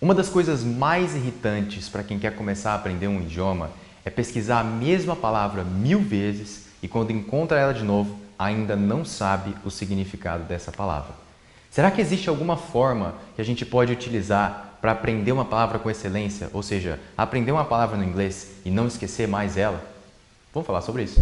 Uma das coisas mais irritantes para quem quer começar a aprender um idioma é pesquisar a mesma palavra 1000 vezes e quando encontra ela de novo, ainda não sabe o significado dessa palavra. Será que existe alguma forma que a gente pode utilizar para aprender uma palavra com excelência, ou seja, aprender uma palavra no inglês e não esquecer mais ela? Vamos falar sobre isso.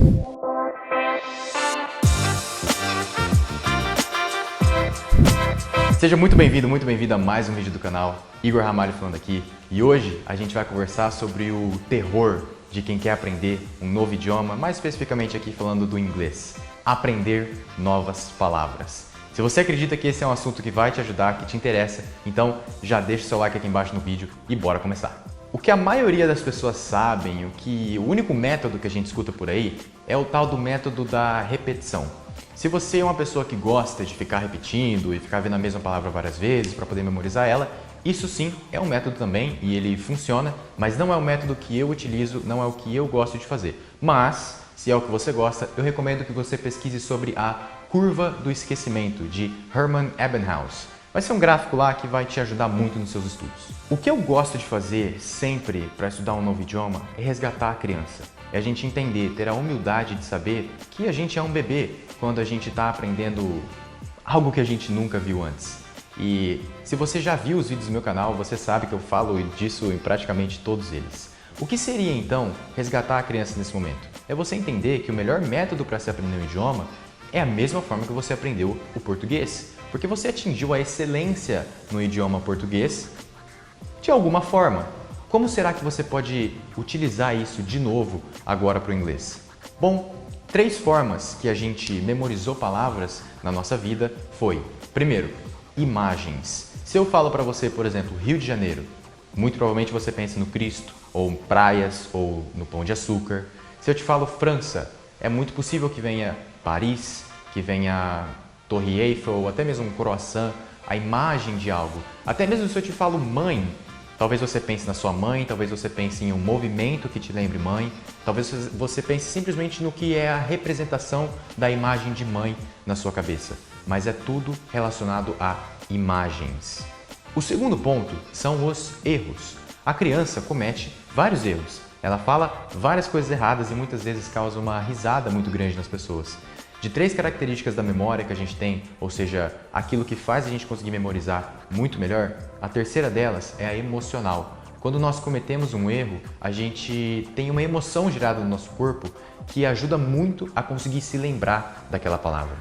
Seja muito bem-vindo, muito bem-vinda a mais um vídeo do canal. Igor Ramalho falando aqui. E hoje a gente vai conversar sobre o terror de quem quer aprender um novo idioma, mais especificamente aqui falando do inglês. Aprender novas palavras. Se você acredita que esse é um assunto que vai te ajudar, que te interessa, então já deixa o seu like aqui embaixo no vídeo e bora começar. O que a maioria das pessoas sabem, o único método que a gente escuta por aí é o tal do método da repetição. Se você é uma pessoa que gosta de ficar repetindo e ficar vendo a mesma palavra várias vezes para poder memorizar ela, isso sim é um método também e ele funciona, mas não é o método que eu utilizo, não é o que eu gosto de fazer. Mas, se é o que você gosta, eu recomendo que você pesquise sobre a curva do esquecimento de Hermann Ebbinghaus. Vai ser um gráfico lá que vai te ajudar muito nos seus estudos. O que eu gosto de fazer sempre para estudar um novo idioma é resgatar a criança. É a gente entender, ter a humildade de saber que a gente é um bebê quando a gente está aprendendo algo que a gente nunca viu antes. E se você já viu os vídeos do meu canal, você sabe que eu falo disso em praticamente todos eles. O que seria então resgatar a criança nesse momento? É você entender que o melhor método para se aprender um idioma é a mesma forma que você aprendeu o português, porque você atingiu a excelência no idioma português de alguma forma. Como será que você pode utilizar isso de novo agora para o inglês? Bom, 3 formas que a gente memorizou palavras na nossa vida foi, primeiro, imagens. Se eu falo para você, por exemplo, Rio de Janeiro, muito provavelmente você pensa no Cristo, ou praias, ou no Pão de Açúcar. Se eu te falo França, é muito possível que venha Paris, que venha Torre Eiffel, ou até mesmo um croissant, a imagem de algo. Até mesmo se eu te falo mãe, talvez você pense na sua mãe, talvez você pense em um movimento que te lembre mãe, talvez você pense simplesmente no que é a representação da imagem de mãe na sua cabeça. Mas é tudo relacionado a imagens. O segundo ponto são os erros. A criança comete vários erros. Ela fala várias coisas erradas e muitas vezes causa uma risada muito grande nas pessoas. De 3 características da memória que a gente tem, ou seja, aquilo que faz a gente conseguir memorizar muito melhor, a terceira delas é a emocional. Quando nós cometemos um erro, a gente tem uma emoção gerada no nosso corpo que ajuda muito a conseguir se lembrar daquela palavra.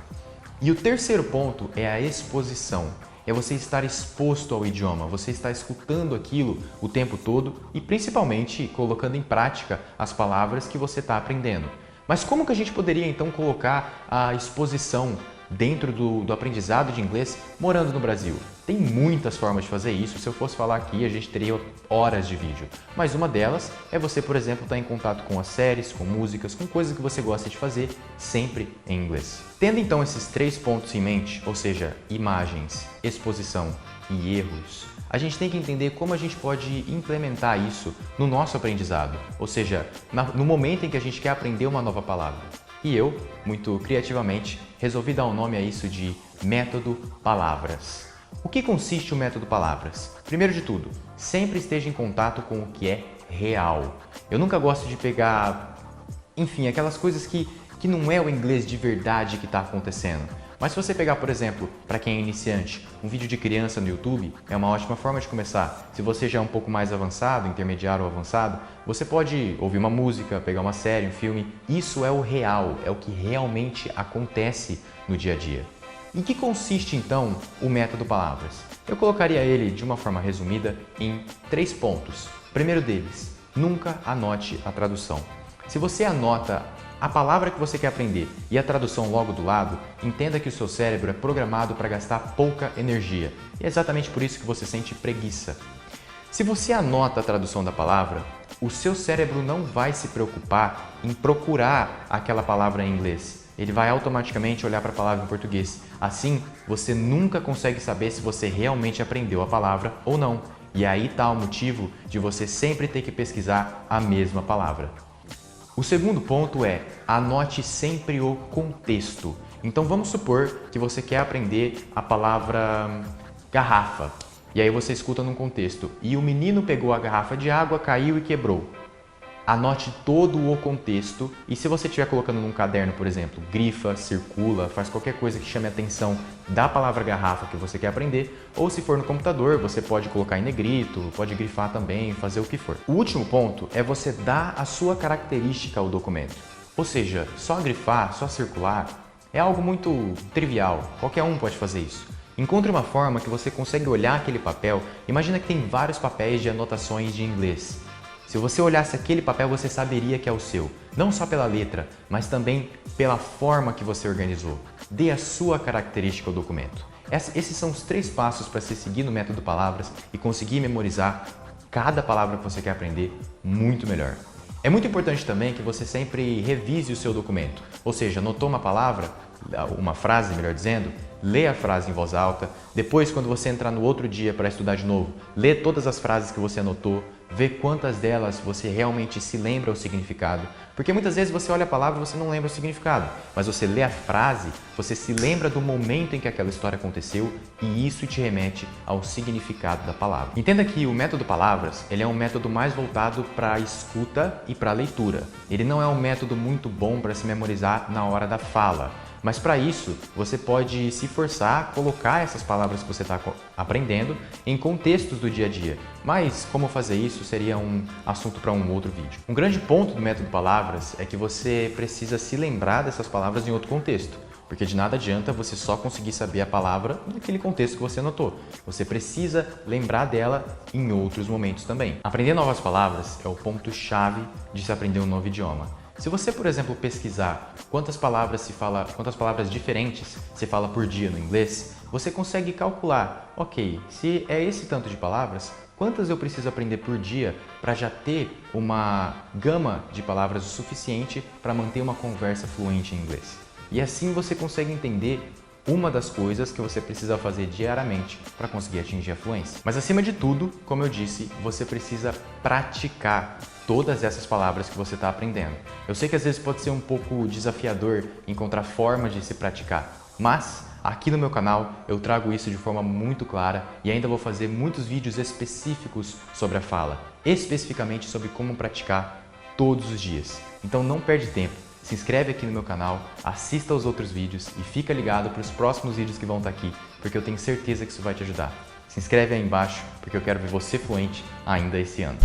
E o terceiro ponto é a exposição. É você estar exposto ao idioma, você está escutando aquilo o tempo todo e principalmente colocando em prática as palavras que você está aprendendo. Mas como que a gente poderia então colocar a exposição dentro do aprendizado de inglês morando no Brasil? Tem muitas formas de fazer isso, se eu fosse falar aqui a gente teria horas de vídeo. Mas uma delas é você, por exemplo, estar em contato com as séries, com músicas, com coisas que você gosta de fazer sempre em inglês. Tendo então esses 3 pontos em mente, ou seja, imagens, exposição e erros, a gente tem que entender como a gente pode implementar isso no nosso aprendizado, ou seja, no momento em que a gente quer aprender uma nova palavra. E eu, muito criativamente, resolvi dar um nome a isso de método palavras. O que consiste o método palavras? Primeiro de tudo, sempre esteja em contato com o que é real. Eu nunca gosto de pegar, enfim, aquelas coisas que não é o inglês de verdade que está acontecendo. Mas se você pegar, por exemplo, para quem é iniciante, um vídeo de criança no YouTube é uma ótima forma de começar. Se você já é um pouco mais avançado, intermediário ou avançado, você pode ouvir uma música, pegar uma série, um filme. Isso é o real, é o que realmente acontece no dia a dia. Em que consiste então o método palavras? Eu colocaria ele de uma forma resumida em 3 pontos. Primeiro deles, nunca anote a tradução. Se você anota a palavra que você quer aprender e a tradução logo do lado, entenda que o seu cérebro é programado para gastar pouca energia. E é exatamente por isso que você sente preguiça. Se você anota a tradução da palavra, o seu cérebro não vai se preocupar em procurar aquela palavra em inglês. Ele vai automaticamente olhar para a palavra em português. Assim, você nunca consegue saber se você realmente aprendeu a palavra ou não. E aí está o motivo de você sempre ter que pesquisar a mesma palavra. O segundo ponto é, anote sempre o contexto. Então vamos supor que você quer aprender a palavra garrafa. E aí você escuta num contexto: e o menino pegou a garrafa de água, caiu e quebrou. Anote todo o contexto e se você estiver colocando num caderno, por exemplo, grifa, circula, faz qualquer coisa que chame a atenção da palavra garrafa que você quer aprender, ou se for no computador, você pode colocar em negrito, pode grifar também, fazer o que for. O último ponto é você dar a sua característica ao documento. Ou seja, só grifar, só circular, é algo muito trivial, qualquer um pode fazer isso. Encontre uma forma que você consegue olhar aquele papel. Imagina que tem vários papéis de anotações de inglês. Se você olhasse aquele papel, você saberia que é o seu. Não só pela letra, mas também pela forma que você organizou. Dê a sua característica ao documento. Esses são os 3 passos para se seguir no método palavras e conseguir memorizar cada palavra que você quer aprender muito melhor. É muito importante também que você sempre revise o seu documento. Ou seja, anotou uma palavra, uma frase, melhor dizendo, lê a frase em voz alta. Depois, quando você entrar no outro dia para estudar de novo, lê todas as frases que você anotou, vê quantas delas você realmente se lembra o significado. Porque muitas vezes você olha a palavra e você não lembra o significado, mas você lê a frase, você se lembra do momento em que aquela história aconteceu e isso te remete ao significado da palavra. Entenda que o método palavras, ele é um método mais voltado para a escuta e para a leitura. Ele não é um método muito bom para se memorizar na hora da fala. Mas para isso, você pode se forçar a colocar essas palavras que você está aprendendo em contextos do dia a dia. Mas como fazer isso seria um assunto para um outro vídeo. Um grande ponto do método palavras é que você precisa se lembrar dessas palavras em outro contexto. Porque de nada adianta você só conseguir saber a palavra naquele contexto que você anotou. Você precisa lembrar dela em outros momentos também. Aprender novas palavras é o ponto-chave de se aprender um novo idioma. Se você, por exemplo, pesquisar quantas palavras diferentes se fala por dia no inglês, você consegue calcular, ok, se é esse tanto de palavras, quantas eu preciso aprender por dia para já ter uma gama de palavras o suficiente para manter uma conversa fluente em inglês. E assim você consegue entender uma das coisas que você precisa fazer diariamente para conseguir atingir a fluência. Mas acima de tudo, como eu disse, você precisa praticar todas essas palavras que você está aprendendo. Eu sei que às vezes pode ser um pouco desafiador encontrar formas de se praticar, mas aqui no meu canal eu trago isso de forma muito clara e ainda vou fazer muitos vídeos específicos sobre a fala, especificamente sobre como praticar todos os dias. Então não perde tempo. Se inscreve aqui no meu canal, assista aos outros vídeos e fica ligado para os próximos vídeos que vão estar aqui, porque eu tenho certeza que isso vai te ajudar. Se inscreve aí embaixo, porque eu quero ver você fluente ainda esse ano.